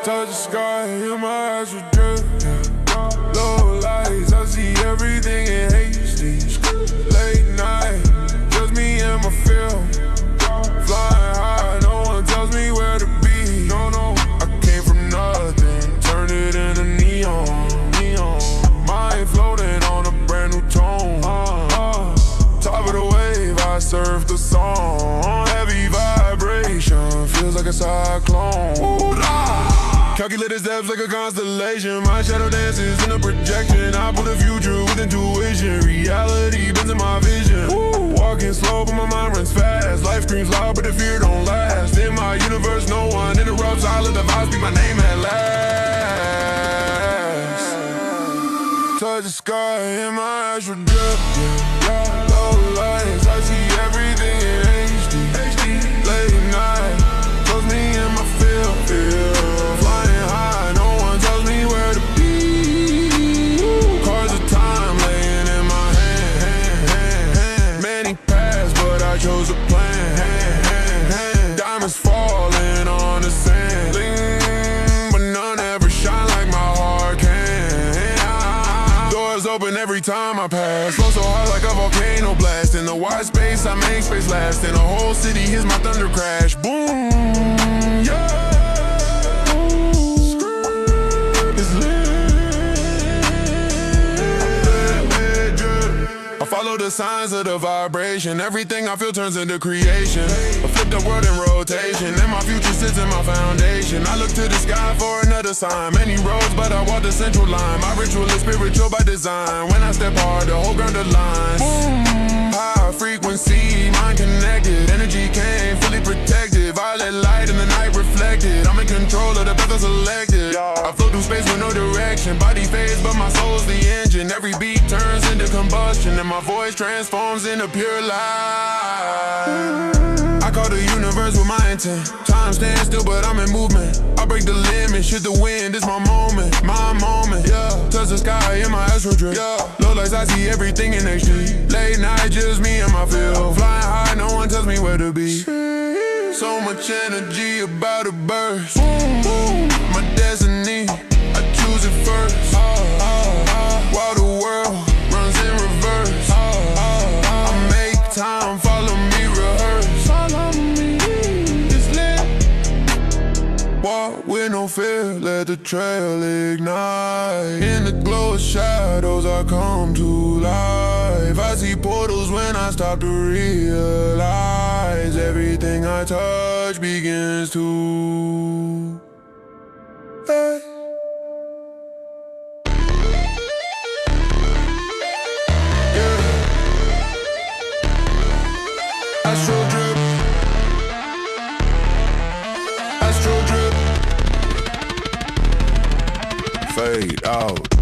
Touch the sky and my eyes will drip, yeah. Low lights, I see everything in HD. Late night, just me and my film. Flying high, no one tells me where to be. No, I came from nothing, turned it into neon. Mind floating on a brand new tone. Top of the wave, I surf the song. Heavy vibration, feels like a cyclone. Calculated steps like a constellation. My shadow dances in a projection. I put a future with intuition. Reality bends in my vision. Walking slow, but my mind runs fast. Life screams loud, but the fear don't last. In my universe, no one interrupts. I let the vibes speak my name at last. Touch the sky and my eyes will drip, yeah. Low lights, I see everything in HD. Late night, close me in my field. Flying high, no one tells me where to be. Cards of time laying in my hand. Many paths, but I chose a plan. Diamonds falling on the sand. But none ever shine like my heart can. Doors open every time I pass. Flow so hard like a volcano blast. In the wide space, I make space last. In a whole city, here's my thunder crash. Boom, yeah. Follow the signs of the vibration. Everything I feel turns into creation. I flip the world in rotation, and my future sits in my foundation. I look to the sky for another sign. Many roads, but I walk the central line. My ritual is spiritual by design. When I step hard, the whole ground aligns. High frequency, mind connected. Energy came fully protected. Violet light in the night reflected. I'm in control of the path I selected. I flow through space with no direction. Body fades, but my soul's the engine. Every beat turns into combustion, and my voice transforms into pure light. I call the universe with my intent. Time stands still, but I'm in movement. I break the limit, shit the wind, it's my moment, yeah. Touch the sky in my astral drip, yeah. Low lights, I see everything in HD. Late night, just me and my field. Flying high, no one tells me where to be. So much energy about to burst. My destiny, I choose it first. While the world runs in reverse, I make time, follow me, rehearse. It's lit. Walk with no fear, let the trail ignite. In the glow of shadows, I come to life. I see portals when I stop to realize. Everything I touch begins to fade. Astral drip, astral drip, fade out.